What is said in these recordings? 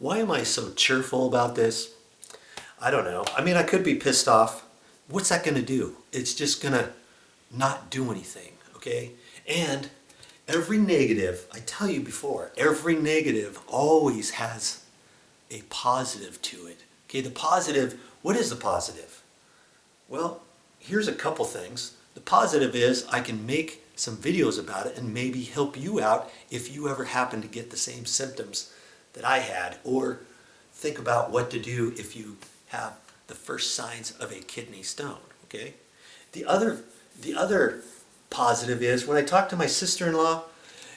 Why am I so cheerful about this? I don't know. I mean, I could be pissed off. What's that going to do? It's just going to not do anything, okay? And every negative, I tell you before, every negative always has a positive to it. Okay, the positive, what is the positive? Well, here's a couple things. The positive is I can make some videos about it and maybe help you out if you ever happen to get the same symptoms that I had, or think about what to do if you have the first signs of a kidney stone, okay? The other positive is when I talked to my sister-in-law,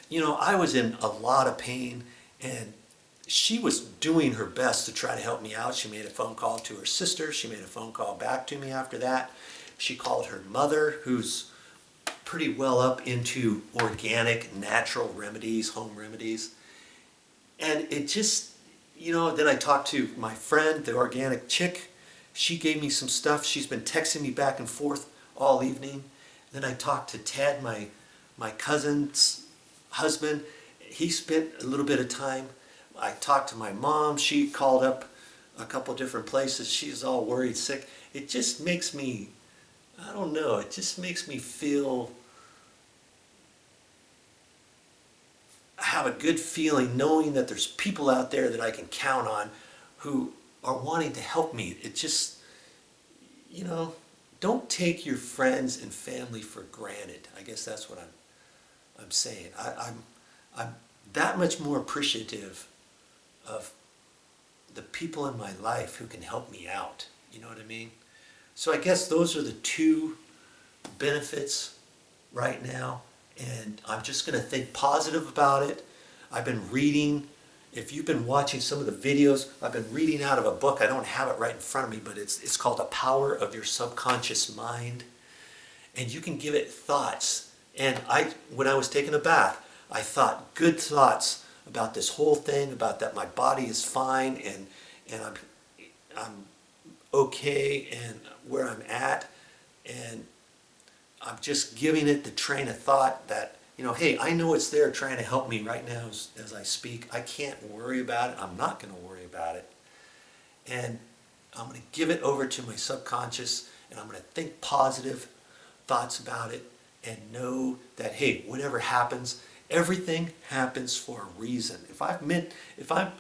you know, I was in a lot of pain and she was doing her best to try to help me out. She made a phone call to her sister. She made a phone call back to me after that. She called her mother, who's pretty well up into organic, natural remedies, home remedies. And it just, you know, then I talked to my friend, the organic chick. She gave me some stuff. She's been texting me back and forth all evening. Then I talked to Ted, my cousin's husband. He spent a little bit of time. I talked to my mom. She called up a couple different places. She's all worried, sick. It just makes me, I don't know, it just makes me feel, I have a good feeling knowing that there's people out there that I can count on who are wanting to help me. It just, you know, don't take your friends and family for granted. I guess that's what I'm saying. I'm that much more appreciative of the people in my life who can help me out. You know what I mean? So I guess those are the two benefits right now. And I'm just going to think positive about it. I've been reading. If you've been watching some of the videos, I've been reading out of a book. I don't have it right in front of me, but it's called The Power of Your Subconscious Mind. And you can give it thoughts. And when I was taking a bath, I thought good thoughts about this whole thing, about that my body is fine and I'm okay and where I'm at. And I'm just giving it the train of thought that, you know, hey, I know it's there trying to help me right now as I speak. I can't worry about it. I'm not going to worry about it. And I'm going to give it over to my subconscious and I'm going to think positive thoughts about it and know that, hey, whatever happens, everything happens for a reason. If I'm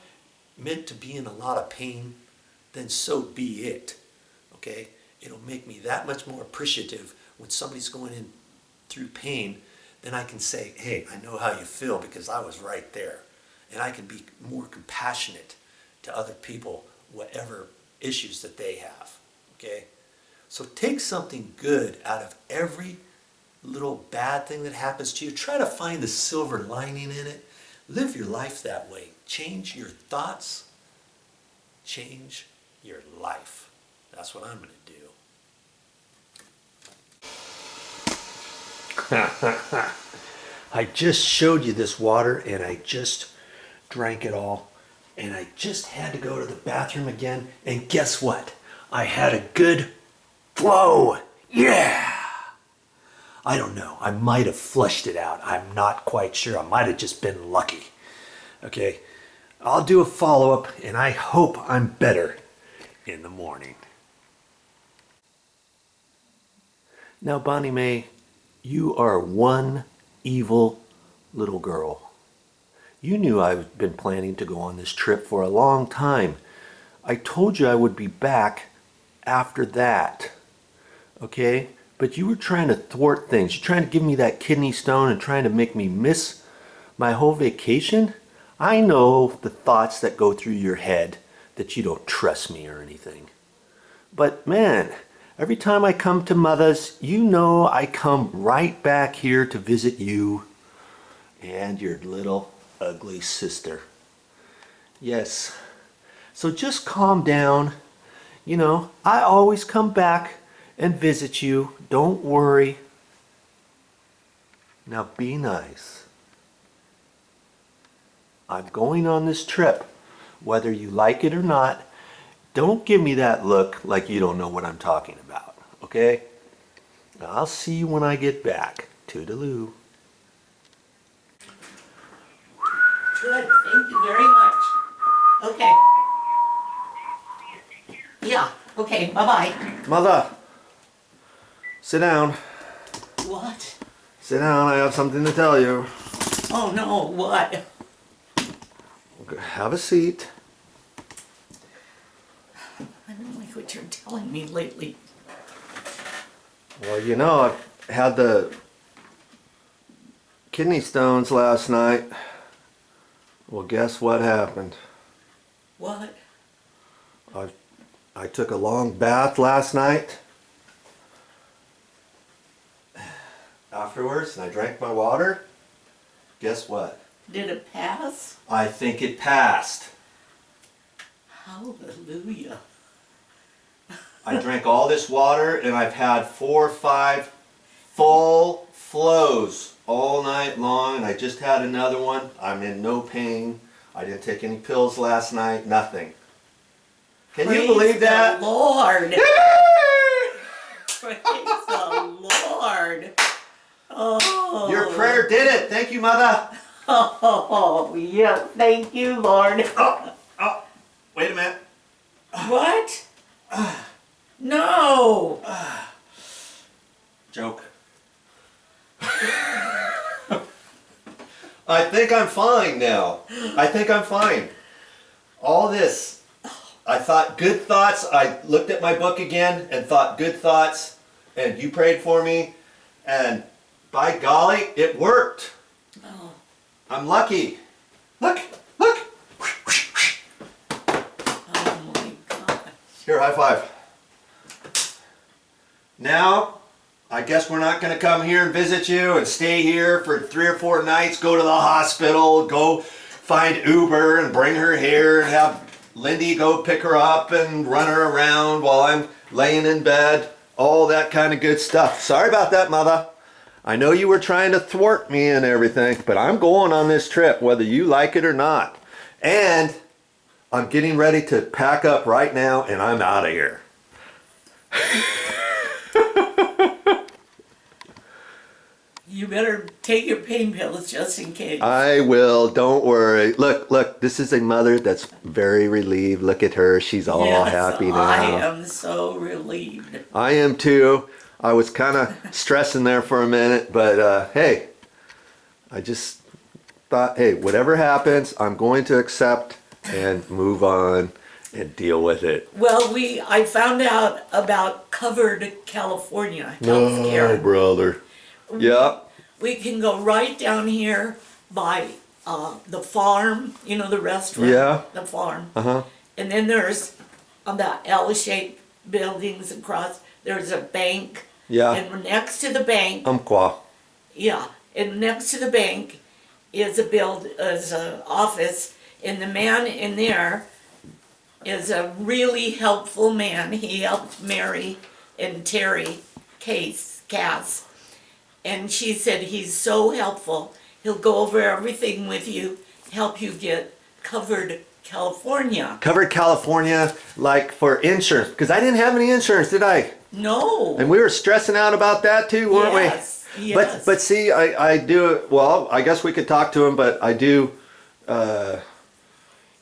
meant to be in a lot of pain, then so be it. Okay? It'll make me that much more appreciative when somebody's going in through pain. Then I can say, hey, I know how you feel because I was right there. And I can be more compassionate to other people, whatever issues that they have. Okay? So take something good out of every little bad thing that happens to you. Try to find the silver lining in it. Live your life that way. Change your thoughts. Change your life. That's what I'm going to do. I just showed you this water and I just drank it all. And I just had to go to the bathroom again. And guess what? I had a good flow. Yeah! I don't know. I might have flushed it out. I'm not quite sure. I might have just been lucky. Okay? I'll do a follow-up, and I hope I'm better in the morning. Now, Bonnie Mae, you are one evil little girl. You knew I've been planning to go on this trip for a long time. I told you I would be back after that. Okay? But you were trying to thwart things. You're trying to give me that kidney stone and trying to make me miss my whole vacation. I know the thoughts that go through your head that you don't trust me or anything. But man, every time I come to Mother's, you know I come right back here to visit you and your little ugly sister. Yes. So just calm down. You know, I always come back and visit you. Don't worry. Now be nice. I'm going on this trip, whether you like it or not. Don't give me that look like you don't know what I'm talking about, okay? Now, I'll see you when I get back. Toodaloo. Good, thank you very much. Okay. Yeah, okay, bye-bye. Mother, sit down. What? Sit down, I have something to tell you. Oh no, what? Have a seat. I don't like what you're telling me lately. Well, you know, I had the kidney stones last night. Well, guess what happened? What? I took a long bath last night. Afterwards, and I drank my water. Guess what? Did it pass? I think it passed. Hallelujah. I drank all this water and I've had 4 or 5 full flows all night long, and I just had another one. I'm in no pain. I didn't take any pills last night, nothing. Can you believe that? The Lord. Praise the Lord. Oh. Your prayer did it. Thank you, Mother. Oh, yeah. Thank you, Lord. Oh, wait a minute. What? No. Joke. I think I'm fine now. I think I'm fine. All this, I thought good thoughts. I looked at my book again and thought good thoughts, and you prayed for me, and by golly, it worked. Oh. I'm lucky. Look, look. Oh my God. Here, high five. Now, I guess we're not going to come here and visit you and stay here for 3 or 4 nights, go to the hospital, go find Uber and bring her here and have Lindy go pick her up and run her around while I'm laying in bed. All that kind of good stuff. Sorry about that, Mother. I know you were trying to thwart me and everything, but I'm going on this trip whether you like it or not. And I'm getting ready to pack up right now and I'm out of here. You better take your pain pills just in case. I will, don't worry. Look, this is a mother that's very relieved. Look at her, she's all happy now. I am so relieved. I am too. I was kind of stressing there for a minute, but hey, I just thought, hey, whatever happens, I'm going to accept and move on and deal with it. Well, I found out about Covered California healthcare. Oh, brother. Yep. We can go right down here by the farm, you know, the restaurant. Yeah. The farm. Uh-huh. And then there's on the L-shaped buildings across, there's a bank. Yeah. And next to the bank. Umpqua. Yeah. And next to the bank is an office, and the man in there is a really helpful man. He helped Mary and Terry Cass. And she said he's so helpful. He'll go over everything with you, help you get Covered California. Covered California, like for insurance, because I didn't have any insurance, did I? No. And we were stressing out about that too, weren't Yes, we? yes. But see, I do, well, I guess we could talk to him, but I do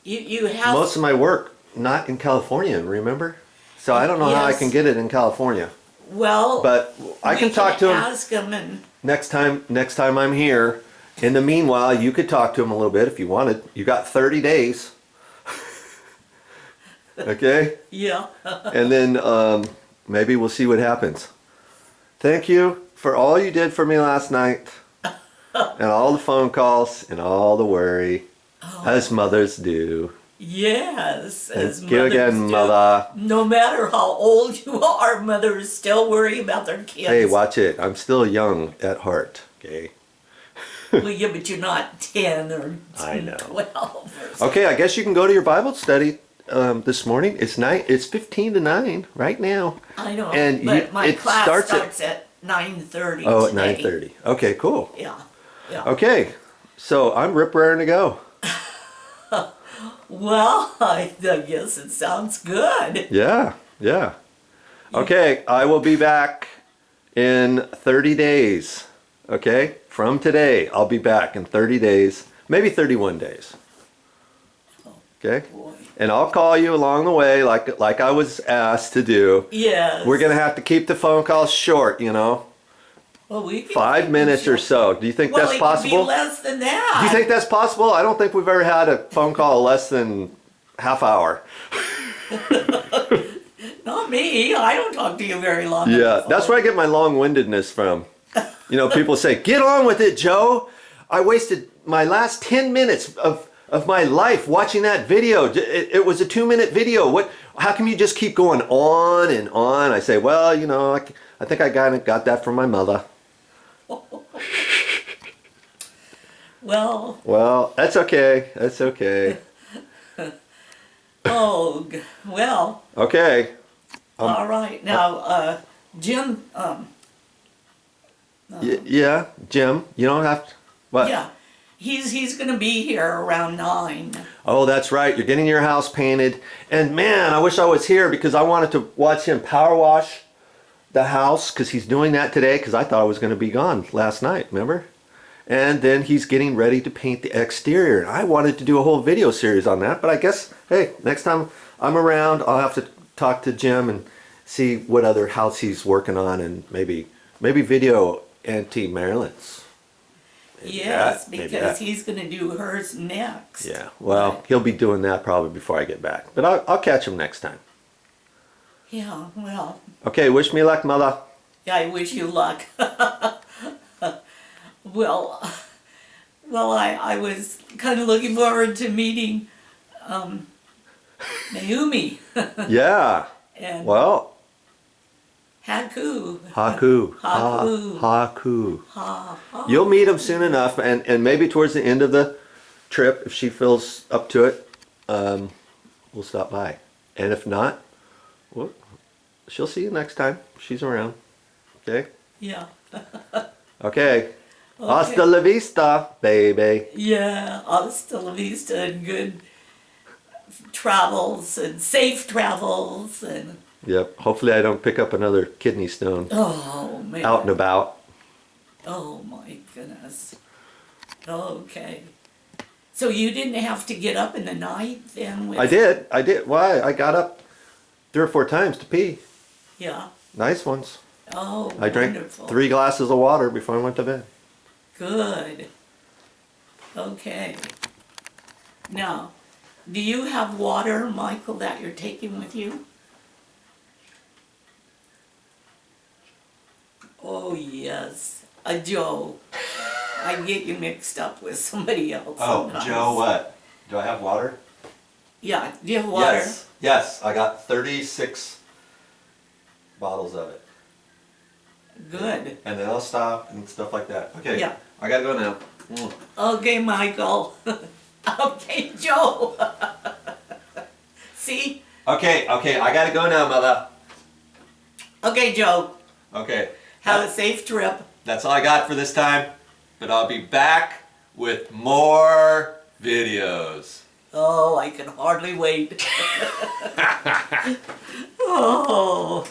You have most of my work not in California, remember? So I don't know how I Yes. can get it in California. well. But I can talk to him Ask him and next time I'm here. In the meanwhile, you could talk to him a little bit if you wanted. You got 30 days. Okay? yeah. And then maybe we'll see what happens. Thank you for all you did for me last night. And all the phone calls and all the worry. As mothers do. Yes. As Thank you again, mothers do. Mother. No matter how old you are, mothers still worry about their kids. Hey, watch it. I'm still young at heart. Okay? Well, yeah, but you're not 10 or I know. 12 or something. Okay, I guess you can go to your Bible study this morning. It's 15 to 9 right now. I know, And but my it class starts at 9:30 Oh, today. at 9:30. Okay, cool. Yeah, yeah. Okay, so I'm raring to go. Well, I guess it sounds good. Yeah. Okay, I will be back in 30 days. Okay, from today, I'll be back in 30 days, maybe 31 days. Okay? Boy. And I'll call you along the way like I was asked to do. Yes. We're gonna have to keep the phone calls short, you know. Well, we can 5 keep minutes it or short. so. Do you think Well, that's it could possible? be less than that. Do you think that's possible? I don't think we've ever had a phone call less than half hour. Not me. I don't talk to you very long. on the Yeah, phone. that's where I get my long-windedness from. You know, people say, "Get on with it, Joe. I wasted my last 10 minutes of my life watching that video. It was a 2-minute video. How come you just keep going on and on?" I say, "Well, you know, I think I got that from my mother." Well, That's okay. That's okay. well, Okay. all right. Now, Jim, Yeah, Jim, you don't have to. What? yeah, he's gonna be here around 9. Oh, that's right. You're getting your house painted. And man, I wish I was here because I wanted to watch him power wash the house because he's doing that today because I thought I was going to be gone last night, remember? And then he's getting ready to paint the exterior. And I wanted to do a whole video series on that, but I guess, hey, next time I'm around, I'll have to talk to Jim and see what other house he's working on and maybe video Auntie Marilyn's. Yes, maybe because that. he's gonna do hers next. Yeah, well, he'll be doing that probably before I get back. But I'll catch him next time. Yeah, well, Okay, wish me luck, mother. I wish you luck. Well, I was kind of looking forward to meeting Naomi Yeah, and well, Haku. Haku. Haku. Haku. Ha, ha. You'll meet him soon enough, and maybe towards the end of the trip, if she feels up to it, we'll stop by. And if not, well, she'll see you next time. She's around. Okay? Yeah. Okay. Hasta la vista, baby. Yeah, hasta la vista and good travels and safe travels and Yep. Hopefully I don't pick up another kidney stone oh man. out and about. Oh my goodness. Okay. So you didn't have to get up in the night then? With, I did. Why? I got up 3 or 4 times to pee. Yeah. Nice ones. Oh, I drank wonderful. 3 glasses of water before I went to bed. Good. Okay. Now, do you have water, Michael, that you're taking with you? Oh, yes. Joe. I get you mixed up with somebody else. sometimes. what? Do I have water? Yeah, do you have water? Yes. I got 36 bottles of it. Good. And then I'll stop and stuff like that. Okay. Yeah. I gotta go now. Okay, Michael. Okay, Joe. See? Okay. I gotta go now, mother. Okay, Joe. Okay. Have a safe trip. That's all I got for this time. But I'll be back with more videos. Oh, I can hardly wait. Oh.